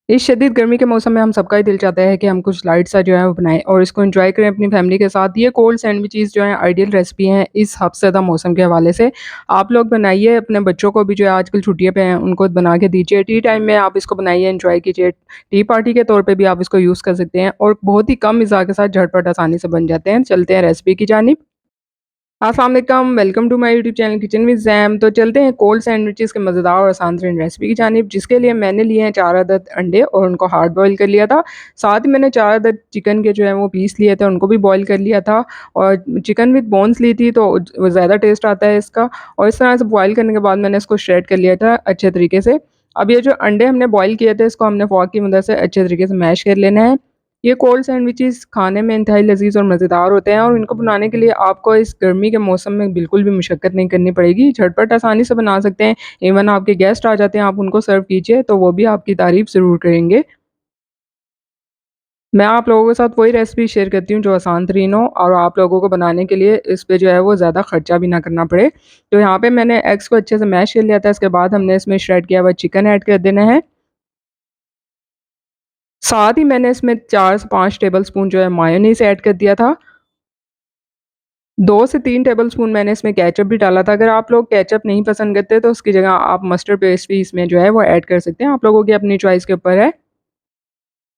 इस शदीद गर्मी के मौसम में हम सबका ही दिल चाहता है कि हम कुछ लाइट सा जो है वो बनाएँ और इसको एन्जॉय करें अपनी फैमिली के साथ। ये कोल्ड सैंडविचेज़ जो हैं आइडियल रेसिपी हैं इस हफ़्ज़दा मौसम के हवाले से। आप लोग बनाइए, अपने बच्चों को भी जो है आजकल छुट्टियों पे हैं उनको बना के दीजिए। टी टाइम में आप इसको बनाइए, एन्जॉय कीजिए। टी पार्टी के तौर पे भी आप इसको यूज़ कर सकते हैं और बहुत ही कम इज़्ज़ा के साथ झटपट आसानी से बन जाते हैं। चलते हैं रेसिपी की जानिब। अस्सलाम वालेकुम, welcome to my YouTube channel kitchen with Zaim. तो चलते हैं कोल्ड सैंडविचेज़ के मज़ेदार और आसान तरीन रेसिपी की जानिब, जिसके लिए मैंने लिए हैं 4 अदद अंडे और उनको हार्ड बॉयल कर लिया था। साथ ही मैंने 4 अदद चिकन के जो है वो पीस लिए थे, उनको भी बॉयल कर लिया था और चिकन विद बोन्स ली थी तो वो ज़्यादा टेस्ट आता है इसका। और इस तरह से बॉयल करने के बाद मैंने इसको श्रेड कर लिया था अच्छे तरीके से। अब ये जो अंडे हमने बॉयल किए थे इसको हमने फ़ोर्क की मदद से अच्छे तरीके से मैश कर लेना है। ये कोल्ड सैंडविचेज़ खाने में इंतहाई लज़ीज़ और मज़ेदार होते हैं और इनको बनाने के लिए आपको इस गर्मी के मौसम में बिल्कुल भी मुशक्कत नहीं करनी पड़ेगी, झटपट आसानी से बना सकते हैं। इवन आपके गेस्ट आ जाते हैं, आप उनको सर्व कीजिए तो वो भी आपकी तारीफ़ ज़रूर करेंगे। मैं आप लोगों के साथ वही रेसिपी शेयर करती हूँ जो आसान तरीन हो और आप लोगों को बनाने के लिए इस पे जो है वो ज़्यादा खर्चा भी ना करना पड़े। तो यहाँ पे मैंने एग्स को अच्छे से मैश कर लिया था, इसके बाद हमने इसमें श्रेड किया हुआ चिकन ऐड कर देना है। साथ ही मैंने इसमें 4 से 5 टेबलस्पून जो है मायोनीज़ ऐड कर दिया था। 2 से 3 टेबलस्पून मैंने इसमें केचअप भी डाला था। अगर आप लोग केचअप नहीं पसंद करते तो उसकी जगह आप मस्टर्ड पेस्ट भी इसमें जो है वो ऐड कर सकते हैं। आप लोगों की अपनी चॉइस के ऊपर है।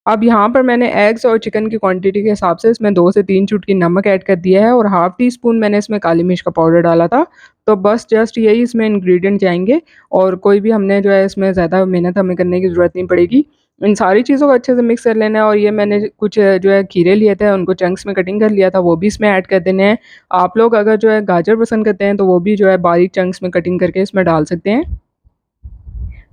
अब यहाँ पर मैंने एग्स और चिकन की क्वांटिटी के हिसाब से इसमें 2 से 3 चुटकी नमक ऐड कर दिया है और हाफ़ टी स्पून मैंने इसमें काली मिर्च का पाउडर डाला था। तो बस जस्ट यही इसमें इंग्रीडिएंट जाएँगे और कोई भी हमने जो है इसमें ज़्यादा मेहनत हमें करने की ज़रूरत नहीं पड़ेगी। इन सारी चीज़ों को अच्छे से मिक्स कर लेना है और ये मैंने कुछ जो है खीरे लिए थे उनको चंक्स में कटिंग कर लिया था, वो भी इसमें ऐड कर देने हैं। आप लोग अगर जो है गाजर पसंद करते हैं तो वो भी जो है बारीक चंक्स में कटिंग करके इसमें डाल सकते हैं।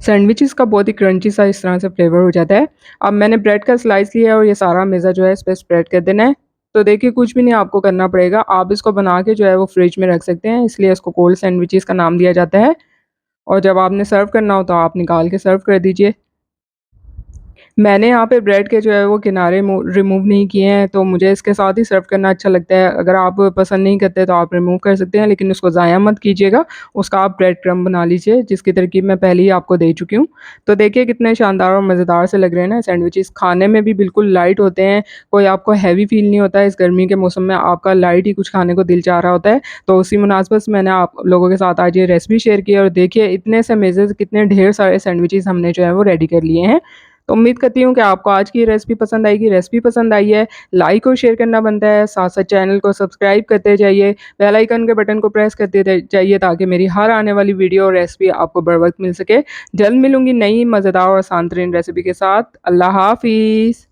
सैंडविचेस का बहुत ही क्रंची सा इस तरह से फ्लेवर हो जाता है। अब मैंने ब्रेड का स्लाइस लिया है और ये सारा मेज़ा जो है इस पे स्प्रेड कर देना है। तो देखिए कुछ भी नहीं आपको करना पड़ेगा, आप इसको बना के जो है वो फ्रिज में रख सकते हैं, इसलिए इसको कोल्ड सैंडविचेस का नाम दिया जाता है। और जब आपने सर्व करना हो तो आप निकाल के सर्व कर दीजिए। मैंने यहाँ पे ब्रेड के जो है वो किनारे रिमूव नहीं किए हैं, तो मुझे इसके साथ ही सर्व करना अच्छा लगता है। अगर आप पसंद नहीं करते तो आप रिमूव कर सकते हैं, लेकिन उसको ज़ाया मत कीजिएगा। उसका आप ब्रेड क्रम्ब बना लीजिए, जिसकी तरकीब मैं पहले ही आपको दे चुकी हूँ। तो देखिए कितने शानदार और मज़ेदार से लग रहे हैं ना सैंडविचेस, खाने में भी बिल्कुल लाइट होते हैं, कोई आपको हैवी फ़ील नहीं होता है। इस गर्मी के मौसम में आपका लाइट ही कुछ खाने को दिल चाह रहा होता है। तो उसी मुनासबत से मैंने आप लोगों के साथ आज ये रेसिपी शेयर की और देखिए इतने से मेज़ेज़ कितने ढेर सारे सैंडविचेस हमने जो है वो रेडी कर लिए हैं। तो उम्मीद करती हूँ कि आपको आज की ये रेसिपी पसंद आएगी। रेसिपी पसंद आई है, लाइक और शेयर करना बनता है, साथ-साथ चैनल को सब्सक्राइब करते जाइए, बेल आइकन के बटन को प्रेस करते जाइए ताकि मेरी हर आने वाली वीडियो और रेसिपी आपको बर वक़्त मिल सके। जल्द मिलूँगी नई मज़ेदार और आसान तरीन रेसिपी के साथ। अल्लाह हाफ़िज़।